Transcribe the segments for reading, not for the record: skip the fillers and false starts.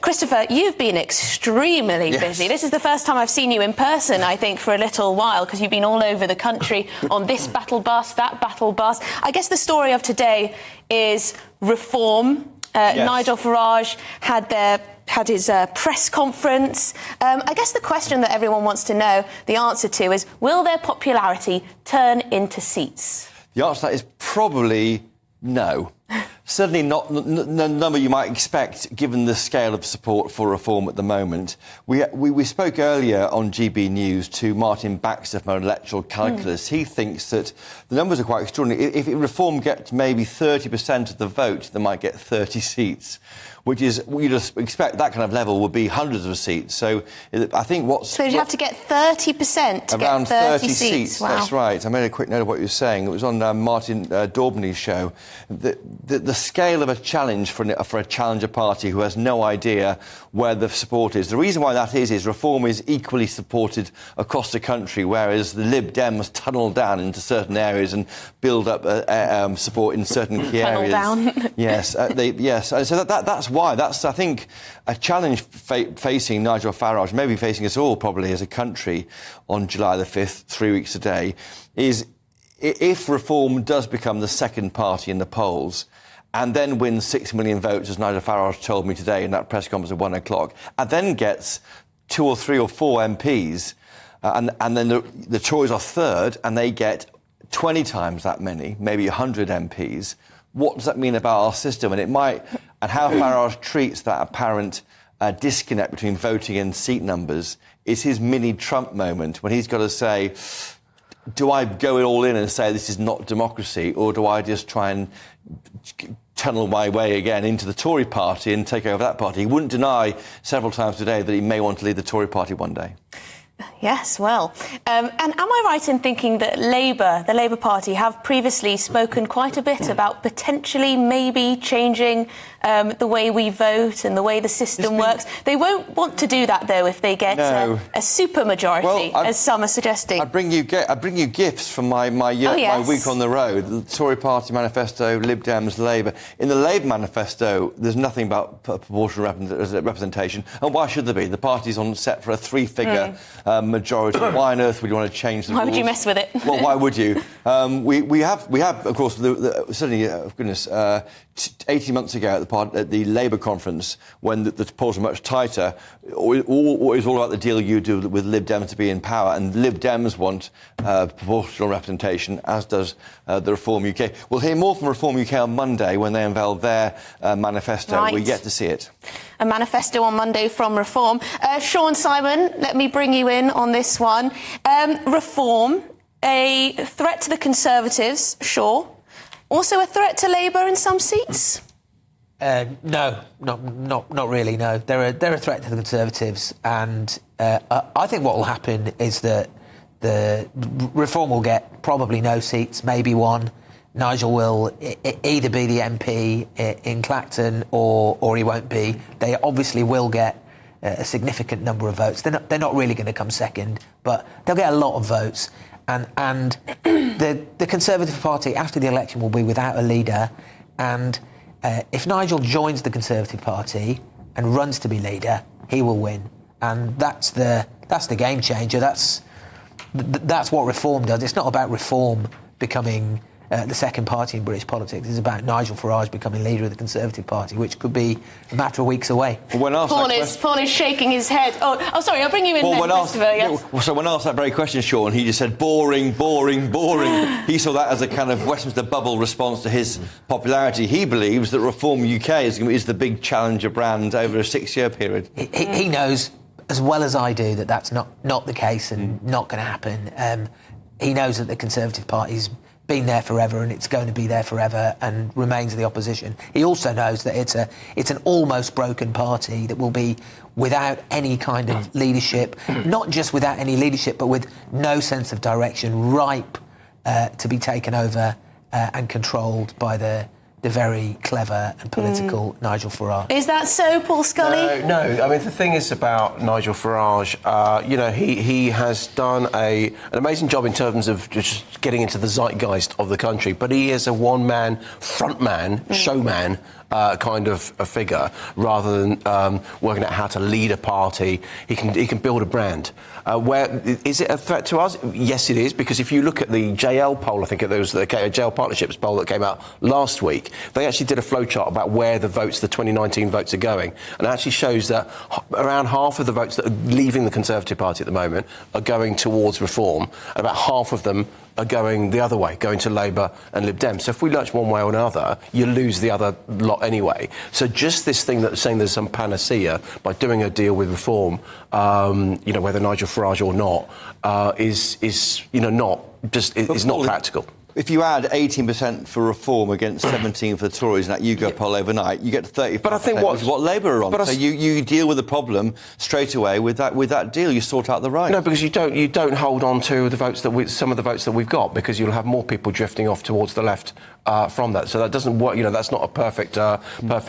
Christopher, you've been extremely busy. This is the first time I've seen you in person, I think, for a little while, because you've been all over the country on this battle bus, that battle bus. I guess the story of today is reform. Nigel Farage had his press conference. I guess the question that everyone wants to know the answer to is, will their popularity turn into seats? The answer to that is probably no. Certainly not the number you might expect, given the scale of support for reform at the moment. We spoke earlier on GBNews to Martin Baxter from Electoral Calculus. He thinks that the numbers are quite extraordinary. If reform gets maybe 30% of the vote, they might get 30 seats, which is, you'd expect that kind of level would be hundreds of seats. So I think So you'd have to get 30% to around get 30 seats. Wow. That's right. I made a quick note of what you were saying. It was on Martin Daubney's show. The scale of a challenge for a challenger party who has no idea where the support is. The reason why that is reform is equally supported across the country, whereas the Lib Dems tunnel down into certain areas and build up support in certain key areas. Tunnel down. Yes, yes. So that's why. That's, I think, a challenge facing Nigel Farage, maybe facing us all probably as a country on July the 5th, 3 weeks today, is if reform does become the second party in the polls and then wins 6 million votes, as Nigel Farage told me today in that press conference at 1 o'clock, and then gets 2 or 3 or 4 MPs, and then the Tories are third, and they get 20 times that many, maybe 100 MPs, what does that mean about our system? And how Farage treats that apparent disconnect between voting and seat numbers is his mini-Trump moment, when he's got to say, do I go all in and say this is not democracy, or do I just try and tunnel my way again into the Tory party and take over that party? He wouldn't deny several times today that he may want to lead the Tory party one day. Yes, well, and am I right in thinking that the Labour Party, have previously spoken quite a bit about potentially maybe changing the way we vote and the way the system works? They won't want to do that, though, if they get a super majority, as some are suggesting. I bring you gifts from my week on the road. The Tory Party manifesto, Lib Dems, Labour. In the Labour manifesto, there's nothing about proportional representation. And why should there be? The party's on set for a 3-figure majority. Why on earth would you want to change the rules? Why would you mess with it? Well, why would you? We have, of course, certainly, 18 months ago at the Labour conference, when the polls were much tighter, it was all about the deal you do with Lib Dems to be in power, and Lib Dems want proportional representation, as does the Reform UK. We'll hear more from Reform UK on Monday when they unveil their manifesto. Right. We get to see it. A manifesto on Monday from Reform. Siôn Simon, let me bring you in on this one. Reform, a threat to the Conservatives, sure. Also a threat to Labour in some seats? No, not really, no. They're a threat to the Conservatives, and I think what will happen is that the Reform will get probably no seats, maybe one. Nigel will either be the MP in Clacton or he won't be. They obviously will get a significant number of votes. They're not really going to come second, but they'll get a lot of votes. And the Conservative Party after the election will be without a leader. And if Nigel joins the Conservative Party and runs to be leader, he will win. And that's the game changer. That's what Reform does. It's not about Reform becoming the second party in British politics. It's about Nigel Farage becoming leader of the Conservative Party, which could be a matter of weeks away. Paul is shaking his head. Oh, sorry, I'll bring you in then, Christopher. Yes. So when asked that very question, Siôn, he just said, boring, boring, boring. He saw that as a kind of Westminster bubble response to his popularity. He believes that Reform UK is the big challenger brand over a 6-year period. He knows as well as I do that that's not the case and not going to happen. He knows that the Conservative Party's been there forever and it's going to be there forever and remains the opposition. He also knows that it's an almost broken party that will be without any kind of leadership, not just without any leadership, but with no sense of direction, ripe to be taken over and controlled by the very clever and political Nigel Farage. Is that so, Paul Scully? No. I mean, the thing is about Nigel Farage, he has done an amazing job in terms of just getting into the zeitgeist of the country, but he is a one-man, front-man, showman kind of a figure, rather than working out how to lead a party. He can build a brand. Where is it a threat to us? Yes, it is, because if you look at the JL poll, I think it was the JL Partnerships poll that came out last week, they actually did a flowchart about where the 2019 votes are going, and it actually shows that around half of the votes that are leaving the Conservative Party at the moment are going towards reform, and about half of them are going the other way, going to Labour and Lib Dem. So if we lurch one way or another, you lose the other lot anyway. So just this thing that's saying there's some panacea by doing a deal with reform, whether Nigel Farage or not, is not practical. If you add 18% for reform against 17% for the Tories, and that YouGov poll overnight, you get to 35%. But I think which is what Labour are on. So you deal with the problem straight away with that deal. You sort out the right. No, because you don't hold on to the votes some of the votes that we've got, because you'll have more people drifting off towards the left from that. So that doesn't work. That's not a perfect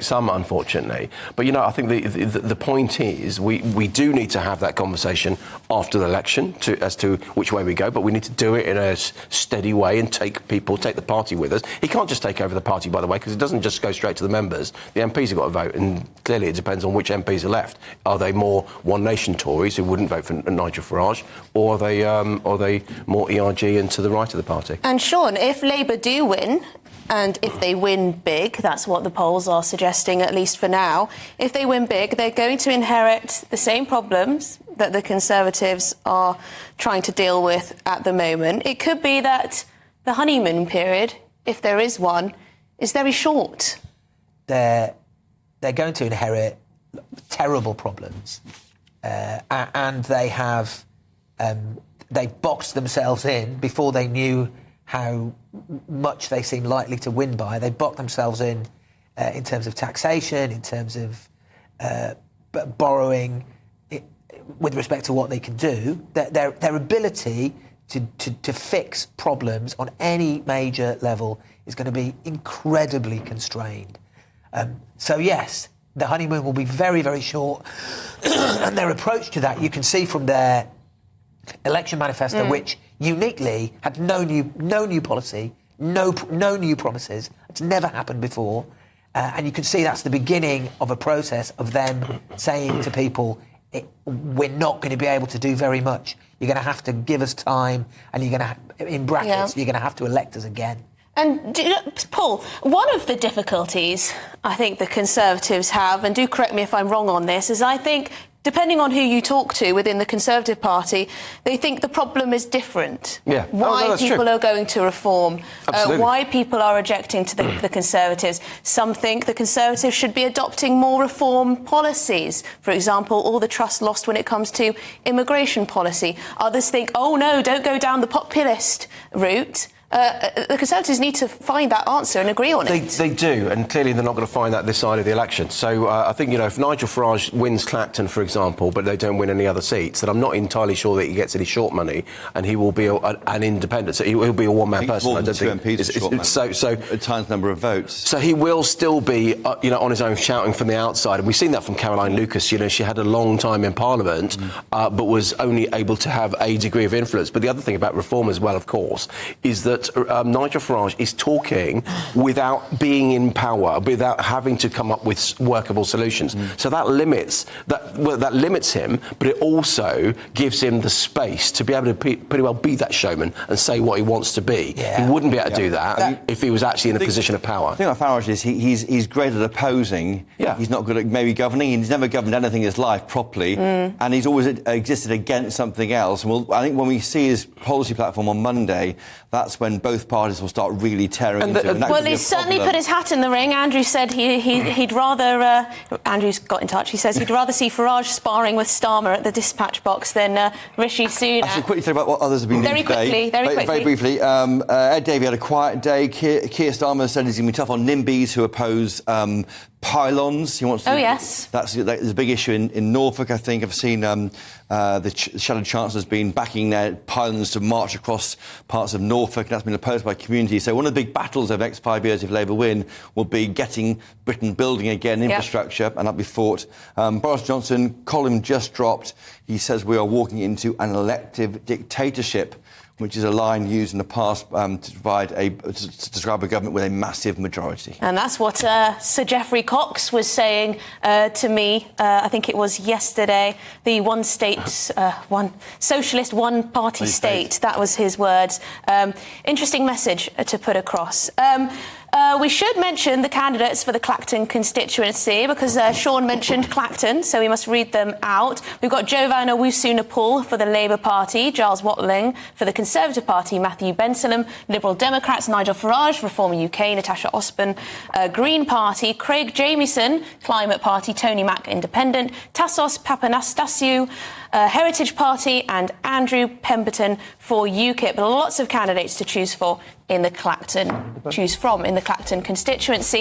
sum, unfortunately. But I think the point is we do need to have that conversation after the election as to which way we go. But we need to do it in a steady way and take the party with us. He can't just take over the party, by the way, because it doesn't just go straight to the members. The MPs have got to vote, and clearly it depends on which MPs are left. Are they more One Nation Tories who wouldn't vote for Nigel Farage, or are they more ERG and to the right of the party? And Siôn, if Labour do win, and if they win big, that's what the polls are suggesting, at least for now, if they win big, they're going to inherit the same problems that the Conservatives are trying to deal with at the moment. It could be that the honeymoon period, if there is one, is very short. They're going to inherit terrible problems, and they have they boxed themselves in before they knew how much they seem likely to win by. They boxed themselves in terms of taxation, in terms of borrowing, with respect to what they can do. Their ability to fix problems on any major level is going to be incredibly constrained. So yes, the honeymoon will be very, very short, and their approach to that you can see from their election manifesto, which uniquely had no new policy, no new promises. It's never happened before, and you can see that's the beginning of a process of them saying to people, we're not going to be able to do very much. You're going to have to give us time, and you're going to, in brackets, you're going to have to elect us again. And, Paul, one of the difficulties I think the Conservatives have, and do correct me if I'm wrong on this, is I think, depending on who you talk to within the Conservative Party, they think the problem is different. Yeah. Why people true. are going to reform, why people are objecting to the Conservatives. Some think the Conservatives should be adopting more reform policies. For example, all the trust lost when it comes to immigration policy. Others think, oh no, don't go down the populist route. The Conservatives need to find that answer and agree on it. They do, and clearly they're not going to find that this side of the election. So I think, if Nigel Farage wins Clacton, for example, but they don't win any other seats, then I'm not entirely sure that he gets any short money, and he will be an independent. So he'll be a one-man person. More than two MPs short money. So a times number of votes. So he will still be, on his own, shouting from the outside. And we've seen that from Caroline Lucas. She had a long time in Parliament, but was only able to have a degree of influence. But the other thing about reform as well, of course, is that Nigel Farage is talking without being in power, without having to come up with workable solutions. So that limits him, but it also gives him the space to be able to pretty well be that showman and say what he wants to be. Yeah. He wouldn't be able to do that if he was actually in a position of power. The thing about Farage is he's great at opposing. Yeah. He's not good at maybe governing. He's never governed anything in his life properly, and he's always existed against something else. And I think when we see his policy platform on Monday, that's when both parties will start really tearing into it. Well, he's certainly put his hat in the ring. Andrew said he'd rather... Andrew's got in touch. He says he'd rather see Farage sparring with Starmer at the dispatch box than Rishi Sunak. Actually, quickly say about what others have been doing today. Very quickly. Very briefly. Ed Davey had a quiet day. Keir Starmer said he's going to be tough on NIMBYs who oppose pylons. He wants to... Oh, yes. There's a big issue in Norfolk, I think. I've seen the Shadow Chancellor's been backing their pylons to march across parts of Norfolk, and that's been opposed by community. So one of the big battles over the next 5 years if Labour win will be getting Britain building again infrastructure, and that'll be fought. Boris Johnson, column just dropped. He says we are walking into an elective dictatorship. which is a line used in the past to describe a government with a massive majority. And that's what Sir Geoffrey Cox was saying to me, I think it was yesterday, the one socialist, one-party state. That was his words. Interesting message to put across. We should mention the candidates for the Clacton constituency because Siôn mentioned Clacton, so we must read them out. We've got Jovan Owusu-Napul for the Labour Party, Giles Watling for the Conservative Party, Matthew Bensalem, Liberal Democrats, Nigel Farage, Reform UK, Natasha Osborne, Green Party, Craig Jamieson, Climate Party, Tony Mack, Independent, Tassos Papanastasiou, Heritage Party, and Andrew Pemberton for UKIP. Lots of candidates to choose from in the Clacton constituency.